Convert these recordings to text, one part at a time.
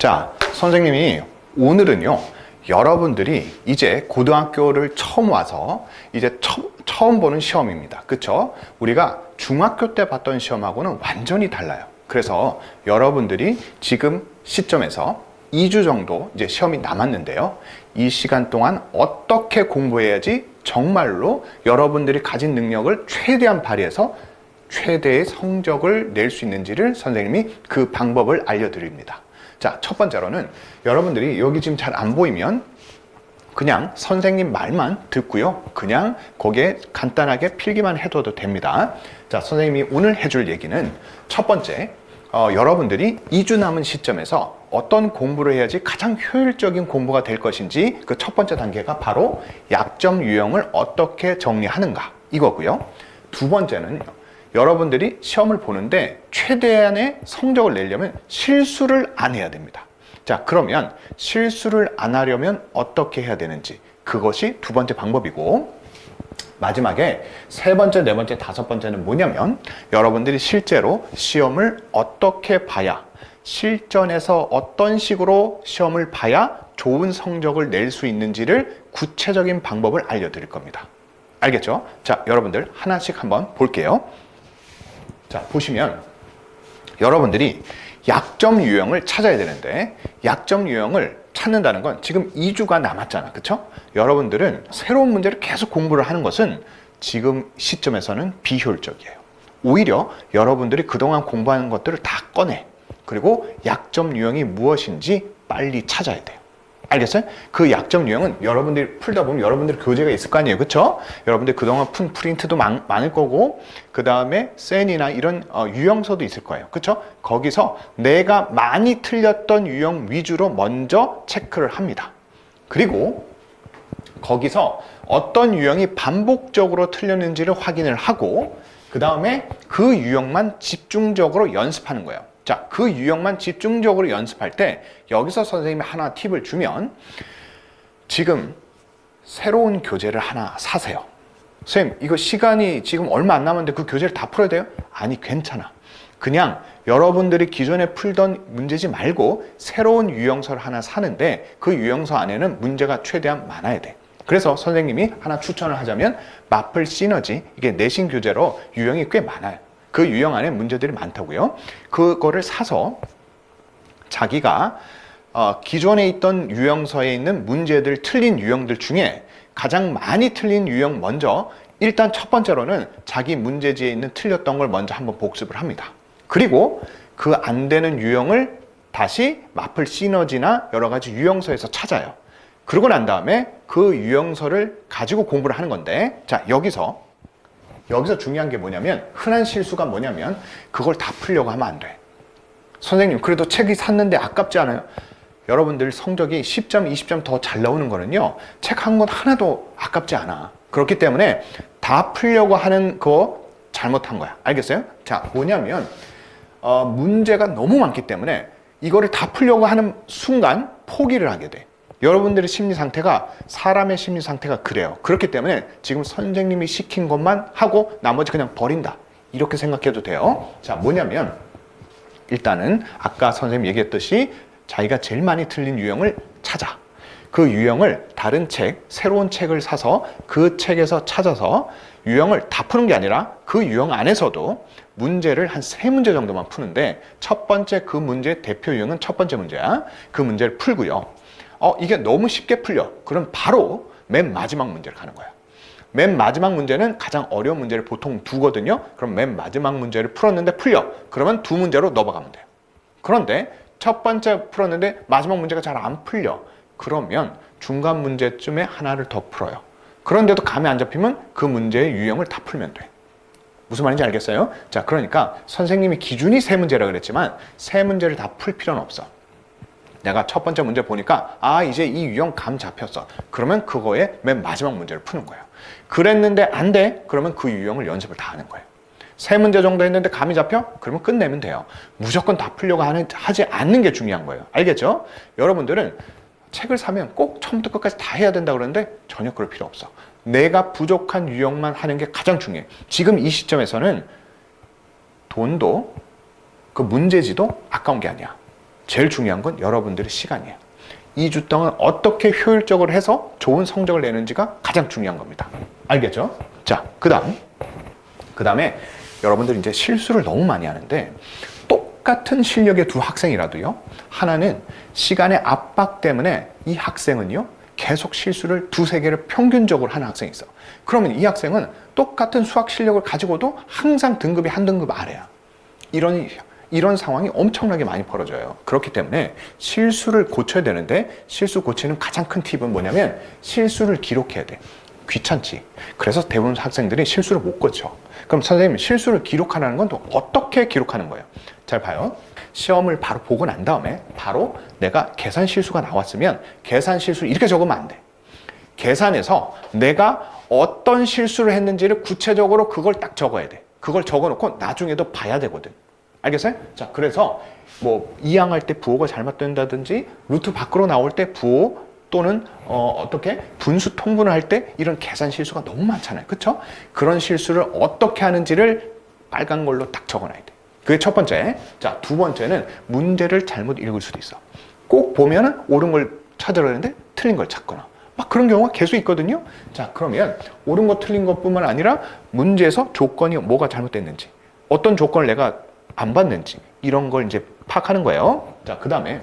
자, 선생님이 오늘은요, 여러분들이 이제 고등학교를 처음 와서 이제 처음 보는 시험입니다. 그쵸? 우리가 중학교 때 봤던 시험하고는 완전히 달라요. 그래서 여러분들이 지금 시점에서 2주 정도 이제 시험이 남았는데요. 이 시간 동안 어떻게 공부해야지 정말로 여러분들이 가진 능력을 최대한 발휘해서 최대의 성적을 낼 수 있는지를 선생님이 그 방법을 알려드립니다. 자, 첫 번째로는 여러분들이 여기 지금 잘 안 보이면 그냥 선생님 말만 듣고요. 그냥 거기에 간단하게 필기만 해둬도 됩니다. 자, 선생님이 오늘 해줄 얘기는 첫 번째, 여러분들이 2주 남은 시점에서 어떤 공부를 해야지 가장 효율적인 공부가 될 것인지 그 첫 번째 단계가 바로 약점 유형을 어떻게 정리하는가 이거고요. 두 번째는 여러분들이 시험을 보는데 최대한의 성적을 내려면 실수를 안 해야 됩니다. 자, 그러면 실수를 안 하려면 어떻게 해야 되는지 그것이 두 번째 방법이고, 마지막에 세 번째, 네 번째, 다섯 번째는 뭐냐면 여러분들이 실제로 시험을 어떻게 봐야, 실전에서 어떤 식으로 시험을 봐야 좋은 성적을 낼 수 있는지를 구체적인 방법을 알려드릴 겁니다. 알겠죠? 자, 여러분들 하나씩 한번 볼게요. 자, 보시면 여러분들이 약점 유형을 찾아야 되는데, 약점 유형을 찾는다는 건 지금 2주가 남았잖아. 그쵸? 여러분들은 새로운 문제를 계속 공부를 하는 것은 지금 시점에서는 비효율적이에요. 오히려 여러분들이 그동안 공부하는 것들을 다 꺼내. 그리고 약점 유형이 무엇인지 빨리 찾아야 돼요. 알겠어요? 그 약점 유형은 여러분들이 풀다 보면 여러분들 교재가 있을 거 아니에요. 그쵸? 여러분들 그동안 푼 프린트도 많을 거고, 그 다음에 센이나 이런 유형서도 있을 거예요. 그쵸? 거기서 내가 많이 틀렸던 유형 위주로 먼저 체크를 합니다. 그리고 거기서 어떤 유형이 반복적으로 틀렸는지를 확인을 하고, 그 다음에 그 유형만 집중적으로 연습하는 거예요. 자, 그 유형만 집중적으로 연습할 때 여기서 선생님이 하나 팁을 주면, 지금 새로운 교재를 하나 사세요. 선생님, 이거 시간이 지금 얼마 안 남았는데 그 교재를 다 풀어야 돼요? 아니, 괜찮아. 그냥 여러분들이 기존에 풀던 문제지 말고 새로운 유형서를 하나 사는데 그 유형서 안에는 문제가 최대한 많아야 돼. 그래서 선생님이 하나 추천을 하자면 마플 시너지, 이게 내신 교재로 유형이 꽤 많아요. 그 유형 안에 문제들이 많다고요. 그거를 사서 자기가 기존에 있던 유형서에 있는 문제들, 틀린 유형들 중에 가장 많이 틀린 유형 먼저, 일단 첫 번째로는 자기 문제지에 있는 틀렸던 걸 먼저 한번 복습을 합니다. 그리고 그 안 되는 유형을 다시 마플 시너지나 여러 가지 유형서에서 찾아요. 그러고 난 다음에 그 유형서를 가지고 공부를 하는 건데, 자, 여기서 중요한 게 뭐냐면, 흔한 실수가 뭐냐면 그걸 다 풀려고 하면 안 돼. 선생님, 그래도 책이 샀는데 아깝지 않아요? 여러분들 성적이 10점, 20점 더 잘 나오는 거는요, 책 한 권 하나도 아깝지 않아. 그렇기 때문에 다 풀려고 하는 거 잘못한 거야. 알겠어요? 자, 뭐냐면 문제가 너무 많기 때문에 이거를 다 풀려고 하는 순간 포기를 하게 돼. 여러분들의 심리 상태가, 사람의 심리 상태가 그래요. 그렇기 때문에 지금 선생님이 시킨 것만 하고 나머지 그냥 버린다, 이렇게 생각해도 돼요. 자, 뭐냐면 일단은 아까 선생님 얘기했듯이 자기가 제일 많이 틀린 유형을 찾아. 그 유형을 다른 책, 새로운 책을 사서 그 책에서 찾아서 유형을 다 푸는 게 아니라 그 유형 안에서도 문제를 한 3문제 정도만 푸는데, 첫 번째 그 문제의 대표 유형은 첫 번째 문제야. 그 문제를 풀고요. 이게 너무 쉽게 풀려. 그럼 바로 맨 마지막 문제를 가는 거야. 맨 마지막 문제는 가장 어려운 문제를 보통 두거든요. 그럼 맨 마지막 문제를 풀었는데 풀려. 그러면 두 문제로 넘어가면 돼요. 그런데 첫 번째 풀었는데 마지막 문제가 잘 안 풀려. 그러면 중간 문제쯤에 하나를 더 풀어요. 그런데도 감이 안 잡히면 그 문제의 유형을 다 풀면 돼. 무슨 말인지 알겠어요? 자, 그러니까 선생님이 기준이 3문제라 그랬지만 3문제를 다 풀 필요는 없어. 내가 첫 번째 문제 보니까 이제 이 유형 감 잡혔어. 그러면 그거의 맨 마지막 문제를 푸는 거예요. 그랬는데 안 돼? 그러면 그 유형을 연습을 다 하는 거예요. 3문제 정도 했는데 감이 잡혀? 그러면 끝내면 돼요. 무조건 다 풀려고 하지 않는 게 중요한 거예요. 알겠죠? 여러분들은 책을 사면 꼭 처음부터 끝까지 다 해야 된다 그러는데 전혀 그럴 필요 없어. 내가 부족한 유형만 하는 게 가장 중요해. 지금 이 시점에서는 돈도 그 문제지도 아까운 게 아니야. 제일 중요한 건 여러분들의 시간이에요. 2주 동안 어떻게 효율적으로 해서 좋은 성적을 내는지가 가장 중요한 겁니다. 알겠죠? 자, 그 다음에 여러분들 이제 실수를 너무 많이 하는데, 똑같은 실력의 두 학생이라도요, 하나는 시간의 압박 때문에 이 학생은요, 계속 실수를 두세 개를 평균적으로 하는 학생이 있어. 그러면 이 학생은 똑같은 수학 실력을 가지고도 항상 등급이 한 등급 아래야. 이런 상황이 엄청나게 많이 벌어져요. 그렇기 때문에 실수를 고쳐야 되는데, 실수 고치는 가장 큰 팁은 뭐냐면 실수를 기록해야 돼. 귀찮지. 그래서 대부분 학생들이 실수를 못 고쳐. 그럼 선생님, 실수를 기록하라는 건 또 어떻게 기록하는 거예요? 잘 봐요. 시험을 바로 보고 난 다음에 바로 내가 계산 실수가 나왔으면 계산 실수를 이렇게 적으면 안 돼. 계산해서 내가 어떤 실수를 했는지를 구체적으로 그걸 딱 적어야 돼. 그걸 적어놓고 나중에도 봐야 되거든. 알겠어요? 자, 그래서 뭐 이항할 때 부호가 잘못된다든지 루트 밖으로 나올 때 부호 또는 어떻게 분수 통분을 할 때 이런 계산 실수가 너무 많잖아요. 그렇죠? 그런 실수를 어떻게 하는지를 빨간 걸로 딱 적어놔야 돼. 그게 첫 번째. 자, 두 번째는 문제를 잘못 읽을 수도 있어. 꼭 보면은 옳은 걸 찾으려는데 틀린 걸 찾거나 막 그런 경우가 계속 있거든요. 자, 그러면 옳은 거 틀린 것뿐만 아니라 문제에서 조건이 뭐가 잘못됐는지, 어떤 조건을 내가 안 받는지, 이런 걸 이제 파악하는 거예요. 자, 그 다음에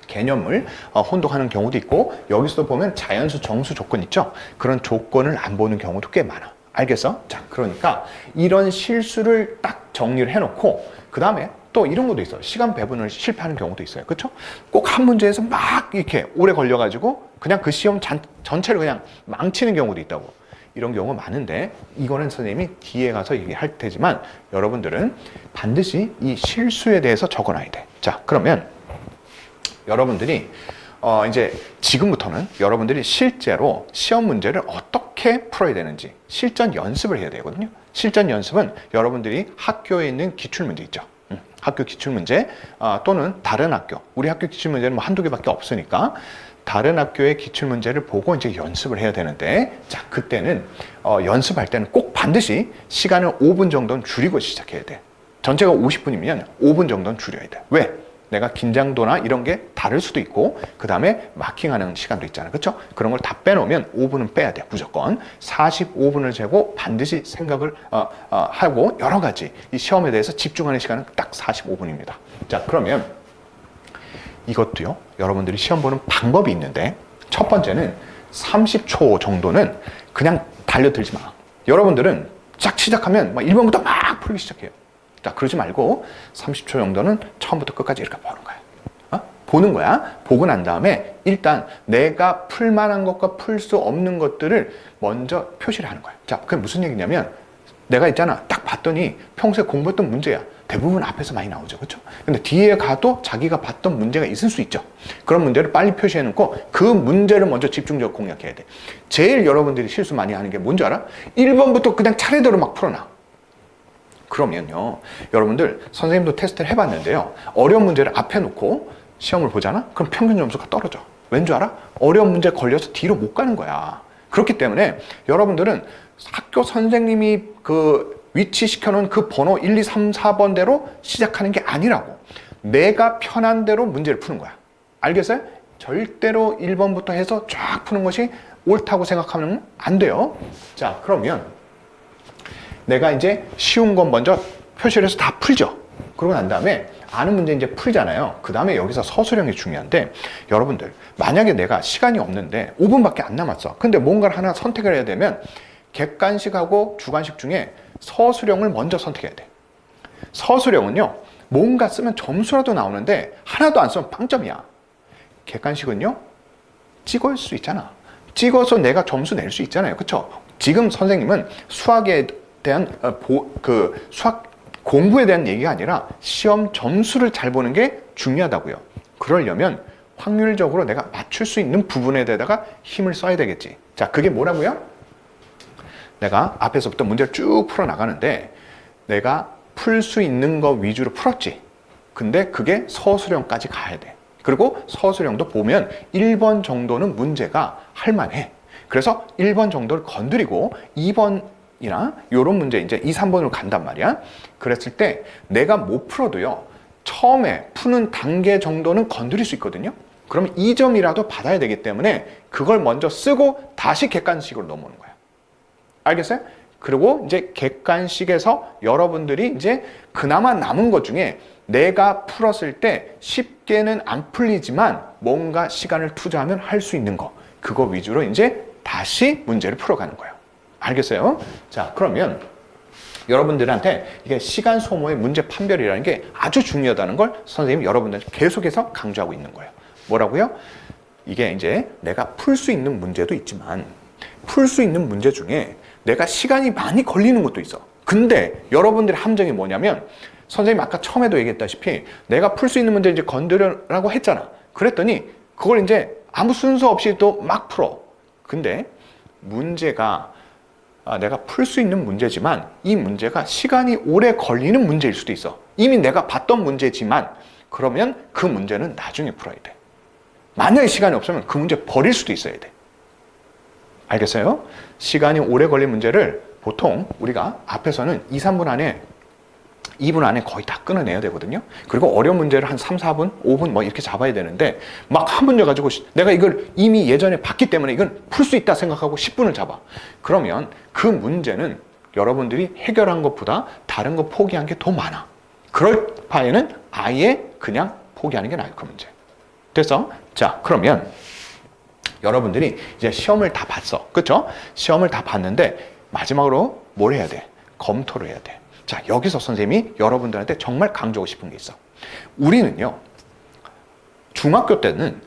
개념을 혼동하는 경우도 있고, 여기서도 보면 자연수, 정수 조건 있죠? 그런 조건을 안 보는 경우도 꽤 많아. 알겠어? 자, 그러니까 이런 실수를 딱 정리를 해놓고, 그 다음에 또 이런 것도 있어요. 시간 배분을 실패하는 경우도 있어요. 그렇죠? 꼭 한 문제에서 막 이렇게 오래 걸려가지고 그냥 그 시험 전체를 그냥 망치는 경우도 있다고. 이런 경우가 많은데, 이거는 선생님이 뒤에 가서 얘기할 테지만 여러분들은 반드시 이 실수에 대해서 적어놔야 돼. 자, 그러면 여러분들이 이제 지금부터는 여러분들이 실제로 시험 문제를 어떻게 풀어야 되는지 실전 연습을 해야 되거든요. 실전 연습은 여러분들이 학교에 있는 기출문제 있죠. 학교 기출문제 또는 다른 학교, 우리 학교 기출문제는 뭐 한두 개밖에 없으니까 다른 학교의 기출문제를 보고 이제 연습을 해야 되는데, 자, 그때는 연습할 때는 꼭 반드시 시간을 5분 정도는 줄이고 시작해야 돼. 전체가 50분이면 5분 정도는 줄여야 돼. 왜? 내가 긴장도나 이런 게 다를 수도 있고, 그 다음에 마킹하는 시간도 있잖아. 그렇죠? 그런 걸 다 빼놓으면 5분은 빼야 돼. 무조건 45분을 재고 반드시 생각을 하고 여러 가지 이 시험에 대해서 집중하는 시간은 딱 45분입니다. 자, 그러면 이것도요, 여러분들이 시험 보는 방법이 있는데, 첫 번째는 30초 정도는 그냥 달려들지 마. 여러분들은 쫙 시작하면 막 1번부터 막 풀기 시작해요. 자, 그러지 말고 30초 정도는 처음부터 끝까지 이렇게 보는 거야. 보는 거야. 보고 난 다음에 일단 내가 풀 만한 것과 풀 수 없는 것들을 먼저 표시를 하는 거야. 자, 그게 무슨 얘기냐면, 내가 있잖아, 딱 봤더니 평소에 공부했던 문제야. 대부분 앞에서 많이 나오죠. 그렇죠? 근데 뒤에 가도 자기가 봤던 문제가 있을 수 있죠. 그런 문제를 빨리 표시해 놓고 그 문제를 먼저 집중적으로 공략해야 돼. 제일 여러분들이 실수 많이 하는 게 뭔지 알아? 1번부터 그냥 차례대로 막 풀어놔. 그러면요, 여러분들 선생님도 테스트를 해봤는데요, 어려운 문제를 앞에 놓고 시험을 보잖아? 그럼 평균 점수가 떨어져. 왠 줄 알아? 어려운 문제 걸려서 뒤로 못 가는 거야. 그렇기 때문에 여러분들은 학교 선생님이 그 위치 시켜놓은 그 번호 1, 2, 3, 4번대로 시작하는 게 아니라고. 내가 편한 대로 문제를 푸는 거야. 알겠어요? 절대로 1번부터 해서 쫙 푸는 것이 옳다고 생각하면 안 돼요. 자, 그러면 내가 이제 쉬운 건 먼저 표시를 해서 다 풀죠. 그러고 난 다음에 아는 문제 이제 풀잖아요. 그 다음에 여기서 서술형이 중요한데, 여러분들 만약에 내가 시간이 없는데 5분밖에 안 남았어. 근데 뭔가를 하나 선택을 해야 되면 객관식하고 주관식 중에 서술형을 먼저 선택해야 돼. 서술형은요, 뭔가 쓰면 점수라도 나오는데 하나도 안 쓰면 빵점이야. 객관식은요, 찍을 수 있잖아. 찍어서 내가 점수 낼 수 있잖아요. 그렇죠? 지금 선생님은 수학에 대한 수학 공부에 대한 얘기가 아니라 시험 점수를 잘 보는 게 중요하다고요. 그러려면 확률적으로 내가 맞출 수 있는 부분에 대해다가 힘을 써야 되겠지. 자, 그게 뭐라고요? 내가 앞에서부터 문제를 쭉 풀어 나가는데 내가 풀 수 있는 거 위주로 풀었지. 근데 그게 서술형까지 가야 돼. 그리고 서술형도 보면 1번 정도는 문제가 할만해. 그래서 1번 정도를 건드리고 2번이나 이런 문제 이제 2, 3번으로 간단 말이야. 그랬을 때 내가 못 풀어도요, 처음에 푸는 단계 정도는 건드릴 수 있거든요. 그러면 2점이라도 받아야 되기 때문에 그걸 먼저 쓰고 다시 객관식으로 넘어오는 거예요. 알겠어요? 그리고 이제 객관식에서 여러분들이 이제 그나마 남은 것 중에 내가 풀었을 때 쉽게는 안 풀리지만 뭔가 시간을 투자하면 할 수 있는 거, 그거 위주로 이제 다시 문제를 풀어가는 거예요. 알겠어요? 자, 그러면 여러분들한테 이게 시간 소모의 문제 판별이라는 게 아주 중요하다는 걸 선생님이 여러분들한테 계속해서 강조하고 있는 거예요. 뭐라고요? 이게 이제 내가 풀 수 있는 문제도 있지만 풀 수 있는 문제 중에 내가 시간이 많이 걸리는 것도 있어. 근데 여러분들의 함정이 뭐냐면 선생님 아까 처음에도 얘기했다시피 내가 풀 수 있는 문제 이제 건드려라고 했잖아. 그랬더니 그걸 이제 아무 순서 없이 또 막 풀어. 근데 문제가 내가 풀 수 있는 문제지만 이 문제가 시간이 오래 걸리는 문제일 수도 있어. 이미 내가 봤던 문제지만 그러면 그 문제는 나중에 풀어야 돼. 만약에 시간이 없으면 그 문제 버릴 수도 있어야 돼. 알겠어요? 시간이 오래 걸린 문제를 보통 우리가 앞에서는 2, 3분 안에 2분 안에 거의 다 끊어내야 되거든요. 그리고 어려운 문제를 한 3, 4분, 5분 뭐 이렇게 잡아야 되는데 막 한 문제 가지고 내가 이걸 이미 예전에 봤기 때문에 이건 풀 수 있다 생각하고 10분을 잡아. 그러면 그 문제는 여러분들이 해결한 것보다 다른 거 포기한 게 더 많아. 그럴 바에는 아예 그냥 포기하는 게 나을 그 문제. 됐어? 자, 그러면 여러분들이 이제 시험을 다 봤어. 그렇죠? 시험을 다 봤는데 마지막으로 뭘 해야 돼? 검토를 해야 돼. 자, 여기서 선생님이 여러분들한테 정말 강조하고 싶은 게 있어. 우리는요, 중학교 때는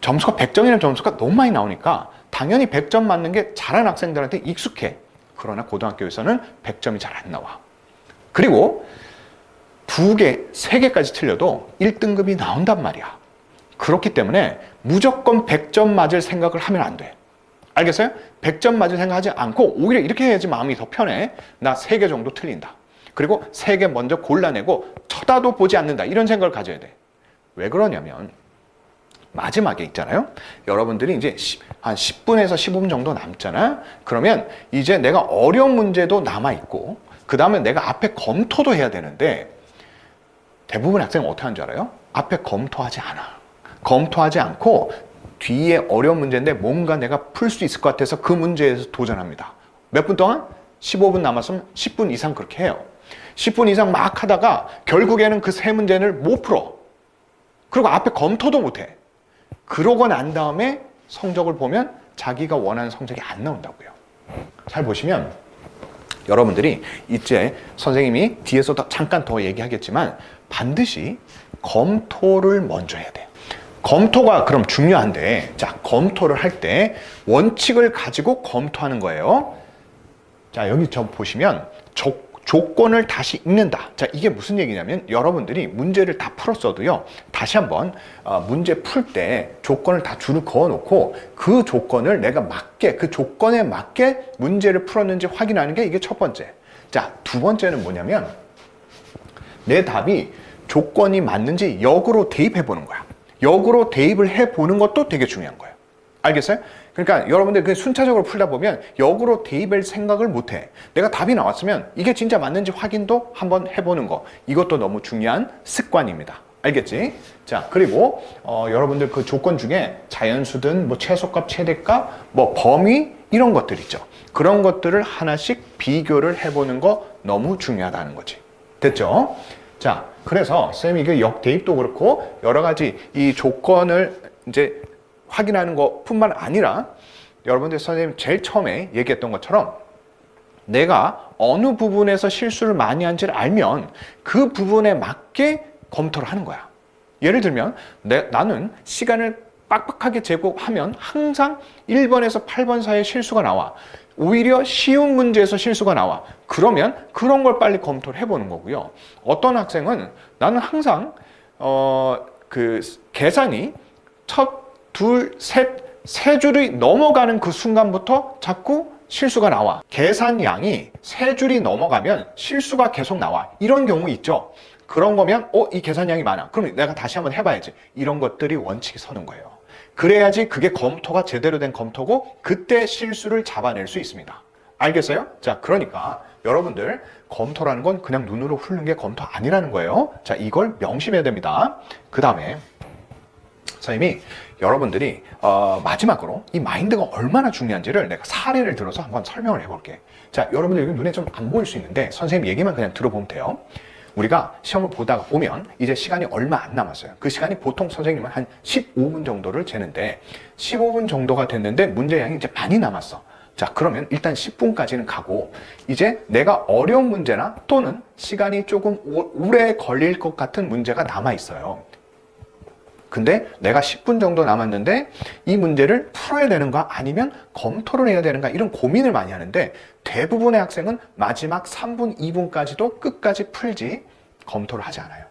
점수가 100점이라는 점수가 너무 많이 나오니까 당연히 100점 맞는 게 잘하는 학생들한테 익숙해. 그러나 고등학교에서는 100점이 잘 안 나와. 그리고 2개, 3개까지 틀려도 1등급이 나온단 말이야. 그렇기 때문에 무조건 100점 맞을 생각을 하면 안 돼. 알겠어요? 100점 맞을 생각하지 않고 오히려 이렇게 해야지 마음이 더 편해. 나 3개 정도 틀린다. 그리고 3개 먼저 골라내고 쳐다도 보지 않는다. 이런 생각을 가져야 돼. 왜 그러냐면 마지막에 있잖아요. 여러분들이 이제 한 10분에서 15분 정도 남잖아. 그러면 이제 내가 어려운 문제도 남아있고 그 다음에 내가 앞에 검토도 해야 되는데 대부분 학생은 어떻게 하는 줄 알아요? 앞에 검토하지 않아. 검토하지 않고 뒤에 어려운 문제인데 뭔가 내가 풀 수 있을 것 같아서 그 문제에서 도전합니다. 몇 분 동안? 15분 남았으면 10분 이상 그렇게 해요. 10분 이상 막 하다가 결국에는 그 3문제를 못 풀어. 그리고 앞에 검토도 못 해. 그러고 난 다음에 성적을 보면 자기가 원하는 성적이 안 나온다고요. 잘 보시면 여러분들이 이제 선생님이 뒤에서 잠깐 더 얘기하겠지만 반드시 검토를 먼저 해야 돼요. 검토가 그럼 중요한데, 자, 검토를 할 때 원칙을 가지고 검토하는 거예요. 자, 여기 저 보시면 조건을 다시 읽는다. 자, 이게 무슨 얘기냐면 여러분들이 문제를 다 풀었어도요, 다시 한번 문제 풀 때 조건을 다 줄을 그어 놓고 그 조건을 내가 맞게, 그 조건에 맞게 문제를 풀었는지 확인하는 게 이게 첫 번째. 자, 두 번째는 뭐냐면 내 답이 조건이 맞는지 역으로 대입해 보는 거야. 역으로 대입을 해보는 것도 되게 중요한 거예요. 알겠어요? 그러니까 여러분들 그 순차적으로 풀다 보면 역으로 대입할 생각을 못해. 내가 답이 나왔으면 이게 진짜 맞는지 확인도 한번 해보는 거. 이것도 너무 중요한 습관입니다. 알겠지? 자, 그리고 여러분들 그 조건 중에 자연수든 뭐 최소값, 최대값, 뭐 범위 이런 것들 있죠. 그런 것들을 하나씩 비교를 해보는 거 너무 중요하다는 거지. 됐죠? 자, 그래서 쌤이 그 역대입도 그렇고 여러 가지 이 조건을 이제 확인하는 것뿐만 아니라 여러분들 선생님 제일 처음에 얘기했던 것처럼 내가 어느 부분에서 실수를 많이 한지를 알면 그 부분에 맞게 검토를 하는 거야. 예를 들면 나는 시간을 빡빡하게 제공하면 항상 1번에서 8번 사이에 실수가 나와. 오히려 쉬운 문제에서 실수가 나와. 그러면 그런 걸 빨리 검토를 해보는 거고요. 어떤 학생은 나는 항상 그 계산이 첫, 둘, 셋, 세 줄이 넘어가는 그 순간부터 자꾸 실수가 나와. 계산량이 세 줄이 넘어가면 실수가 계속 나와. 이런 경우 있죠. 그런 거면 이 계산량이 많아. 그럼 내가 다시 한번 해봐야지. 이런 것들이 원칙이 서는 거예요. 그래야지 그게 검토가 제대로 된 검토고 그때 실수를 잡아낼 수 있습니다. 알겠어요? 자, 그러니까 여러분들 검토라는 건 그냥 눈으로 훑는 게 검토 아니라는 거예요. 자, 이걸 명심해야 됩니다. 그 다음에 선생님이 여러분들이 마지막으로 이 마인드가 얼마나 중요한지를 내가 사례를 들어서 한번 설명을 해볼게. 자, 여러분들 여기 눈에 좀 안 보일 수 있는데 선생님 얘기만 그냥 들어보면 돼요. 우리가 시험을 보다가 보면 이제 시간이 얼마 안 남았어요. 그 시간이 보통 선생님은 한 15분 정도를 재는데 15분 정도가 됐는데 문제량이 이제 많이 남았어. 자, 그러면 일단 10분까지는 가고 이제 내가 어려운 문제나 또는 시간이 조금 오래 걸릴 것 같은 문제가 남아 있어요. 근데 내가 10분 정도 남았는데 이 문제를 풀어야 되는가 아니면 검토를 해야 되는가 이런 고민을 많이 하는데 대부분의 학생은 마지막 3분, 2분까지도 끝까지 풀지 검토를 하지 않아요.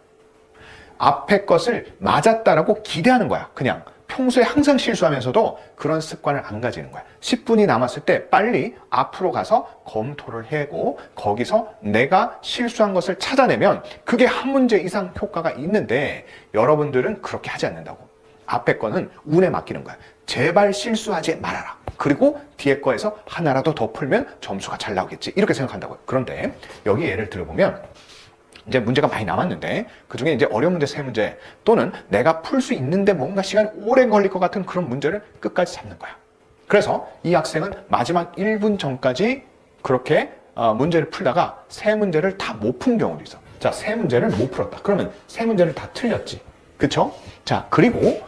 앞에 것을 맞았다라고 기대하는 거야. 그냥 평소에 항상 실수하면서도 그런 습관을 안 가지는 거야. 10분이 남았을 때 빨리 앞으로 가서 검토를 하고 거기서 내가 실수한 것을 찾아내면 그게 한 문제 이상 효과가 있는데 여러분들은 그렇게 하지 않는다고. 앞에 거는 운에 맡기는 거야. 제발 실수하지 말아라. 그리고 뒤에 거에서 하나라도 더 풀면 점수가 잘 나오겠지. 이렇게 생각한다고요. 그런데 여기 예를 들어보면 이제 문제가 많이 남았는데 그중에 이제 어려운 문제 3문제 또는 내가 풀 수 있는데 뭔가 시간이 오래 걸릴 것 같은 그런 문제를 끝까지 잡는 거야. 그래서 이 학생은 마지막 1분 전까지 그렇게 문제를 풀다가 3문제를 다 못 푼 경우도 있어. 자, 3문제를 못 풀었다. 그러면 3문제를 다 틀렸지. 그쵸? 자, 그리고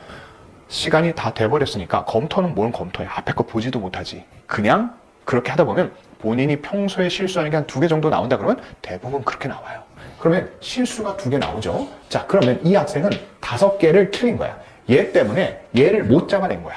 시간이 다 돼버렸으니까 검토는 뭘 검토해. 앞에 거 보지도 못하지. 그냥 그렇게 하다 보면 본인이 평소에 실수하는 게 한 2개 정도 나온다 그러면 대부분 그렇게 나와요. 그러면 실수가 2개 나오죠. 자, 그러면 이 학생은 5개를 틀린 거야. 얘 때문에 얘를 못 잡아낸 거야.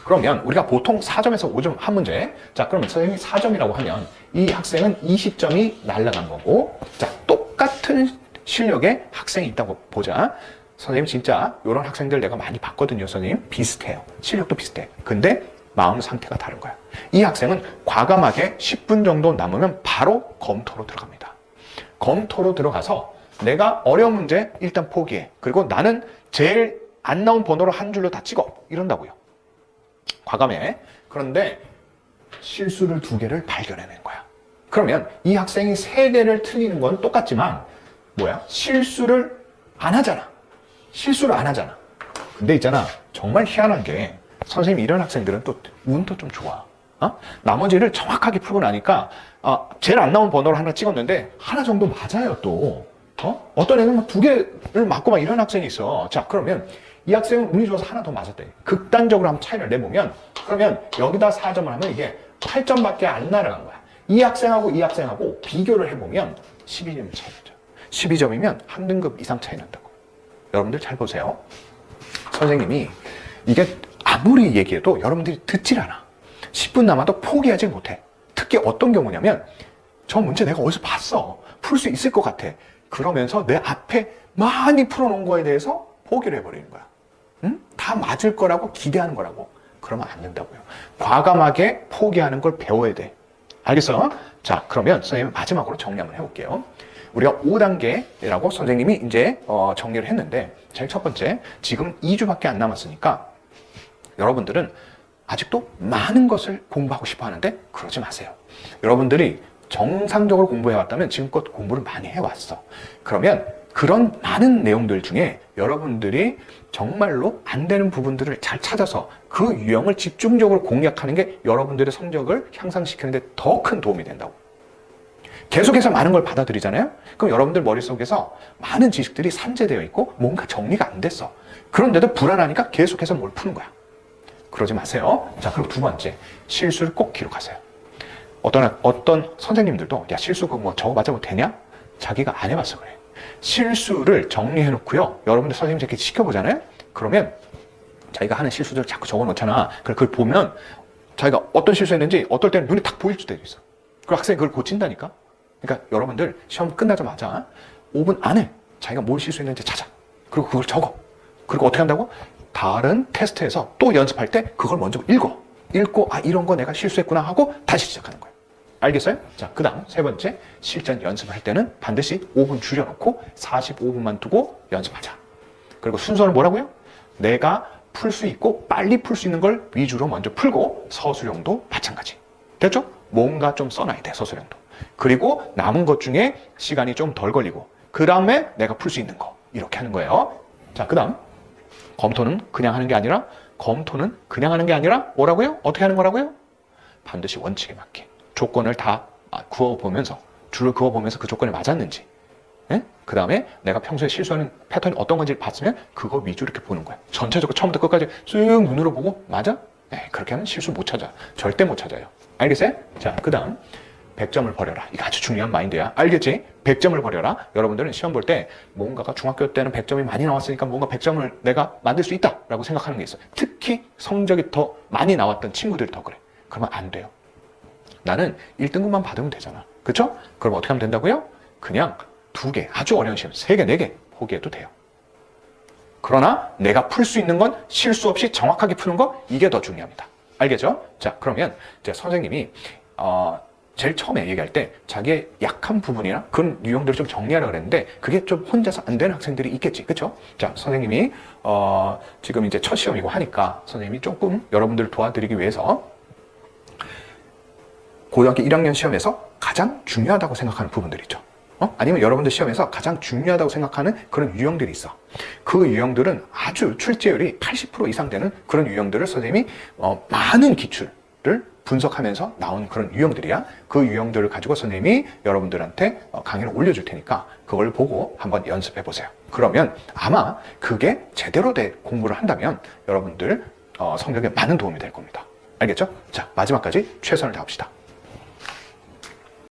그러면 우리가 보통 4점에서 5점 한 문제. 자, 그러면 선생님이 4점이라고 하면 이 학생은 20점이 날아간 거고, 자, 똑같은 실력의 학생이 있다고 보자. 선생님 진짜 이런 학생들 내가 많이 봤거든요. 선생님 비슷해요. 실력도 비슷해. 근데 마음 상태가 다른 거야. 이 학생은 과감하게 10분 정도 남으면 바로 검토로 들어갑니다. 검토로 들어가서 내가 어려운 문제 일단 포기해. 그리고 나는 제일 안 나온 번호로 한 줄로 다 찍어. 이런다고요. 과감해. 그런데 실수를 2개를 발견해낸 거야. 그러면 이 학생이 3개를 틀리는 건 똑같지만 뭐야? 실수를 안 하잖아. 실수를 안 하잖아. 근데 있잖아. 정말 희한한 게 선생님 이런 학생들은 또 운도 좀 좋아. 나머지를 정확하게 풀고 나니까 제일 안 나온 번호를 하나 찍었는데 하나 정도 맞아요 또. 어떤 애는 막 2개를 맞고 막 이런 학생이 있어. 자, 그러면 이 학생은 운이 좋아서 하나 더 맞았대. 극단적으로 한번 차이를 내보면 그러면 여기다 4점을 하면 이게 8점밖에 안 날아간 거야. 이 학생하고 이 학생하고 비교를 해보면 12점 차이 나죠. 12점이면 한 등급 이상 차이 난다고. 여러분들 잘 보세요. 선생님이 이게 아무리 얘기해도 여러분들이 듣질 않아. 10분 남아도 포기하지 못해. 특히 어떤 경우냐면 저 문제 내가 어디서 봤어. 풀 수 있을 것 같아. 그러면서 내 앞에 많이 풀어놓은 거에 대해서 포기를 해버리는 거야. 응? 다 맞을 거라고 기대하는 거라고. 그러면 안 된다고요. 과감하게 포기하는 걸 배워야 돼. 알겠어? 자, 그러면 선생님 마지막으로 정리 한번 해볼게요. 우리가 5단계라고 선생님이 이제 정리를 했는데 제일 첫 번째, 지금 2주밖에 안 남았으니까 여러분들은 아직도 많은 것을 공부하고 싶어 하는데 그러지 마세요. 여러분들이 정상적으로 공부해왔다면 지금껏 공부를 많이 해왔어. 그러면 그런 많은 내용들 중에 여러분들이 정말로 안 되는 부분들을 잘 찾아서 그 유형을 집중적으로 공략하는 게 여러분들의 성적을 향상시키는 데 더 큰 도움이 된다고. 계속해서 많은 걸 받아들이잖아요? 그럼 여러분들 머릿속에서 많은 지식들이 산재되어 있고 뭔가 정리가 안 됐어. 그런데도 불안하니까 계속해서 뭘 푸는 거야. 그러지 마세요. 자, 그리고 2번째, 실수를 꼭 기록하세요. 어떤 선생님들도 야, 실수 그거 뭐 저거 맞아 뭐 되냐? 자기가 안 해봤어 그래. 실수를 정리해 놓고요. 여러분들 선생님 이렇게 시켜보잖아요? 그러면 자기가 하는 실수들 자꾸 적어 놓잖아. 그걸 보면 자기가 어떤 실수했는지 어떨 때는 눈에 딱 보일 때도 있어. 그 학생이 그걸 고친다니까? 그러니까 여러분들 시험 끝나자마자 5분 안에 자기가 뭘 실수했는지 찾아. 그리고 그걸 적어. 그리고 어떻게 한다고? 다른 테스트에서 또 연습할 때 그걸 먼저 읽고 이런 거 내가 실수했구나 하고 다시 시작하는 거예요. 알겠어요? 자, 그 다음 3번째, 실전 연습을 할 때는 반드시 5분 줄여놓고 45분만 두고 연습하자. 그리고 순서는 뭐라고요? 내가 풀 수 있고 빨리 풀 수 있는 걸 위주로 먼저 풀고 서술형도 마찬가지. 됐죠? 뭔가 좀 써놔야 돼, 서술형도. 그리고 남은 것 중에 시간이 좀 덜 걸리고 그 다음에 내가 풀 수 있는 거 이렇게 하는 거예요. 자, 그 다음 검토는 그냥 하는 게 아니라 뭐라고요? 어떻게 하는 거라고요? 반드시 원칙에 맞게 조건을 다 그어보면서 줄을 그어보면서 그 조건에 맞았는지 그 다음에 내가 평소에 실수하는 패턴이 어떤 건지 봤으면 그거 위주로 이렇게 보는 거야. 전체적으로 처음부터 끝까지 쓱 눈으로 보고 맞아? 그렇게 하면 실수 못 찾아. 절대 못 찾아요. 알겠어요? 자, 그 다음 100점을 버려라. 이거 아주 중요한 마인드야. 알겠지? 100점을 버려라. 여러분들은 시험 볼 때 뭔가가 중학교 때는 100점이 많이 나왔으니까 뭔가 100점을 내가 만들 수 있다 라고 생각하는 게 있어요. 특히 성적이 더 많이 나왔던 친구들이 더 그래. 그러면 안 돼요. 나는 1등급만 받으면 되잖아. 그쵸? 그럼 어떻게 하면 된다고요? 그냥 2개, 아주 어려운 시험, 3개, 4개 포기해도 돼요. 그러나 내가 풀 수 있는 건 실수 없이 정확하게 푸는 거, 이게 더 중요합니다. 알겠죠? 자, 그러면 이제 선생님이 제일 처음에 얘기할 때 자기의 약한 부분이나 그런 유형들을 좀 정리하려고 그랬는데 그게 좀 혼자서 안 되는 학생들이 있겠지. 그쵸? 자, 선생님이 지금 이제 첫 시험이고 하니까 선생님이 조금 여러분들을 도와드리기 위해서 고등학교 1학년 시험에서 가장 중요하다고 생각하는 부분들 있죠. 아니면 여러분들 시험에서 가장 중요하다고 생각하는 그런 유형들이 있어. 그 유형들은 아주 출제율이 80% 이상 되는 그런 유형들을 선생님이 많은 기출을 분석하면서 나온 그런 유형들이야. 그 유형들을 가지고 선생님이 여러분들한테 강의를 올려줄 테니까 그걸 보고 한번 연습해 보세요. 그러면 아마 그게 제대로 된 공부를 한다면 여러분들 성적에 많은 도움이 될 겁니다. 알겠죠? 자, 마지막까지 최선을 다합시다.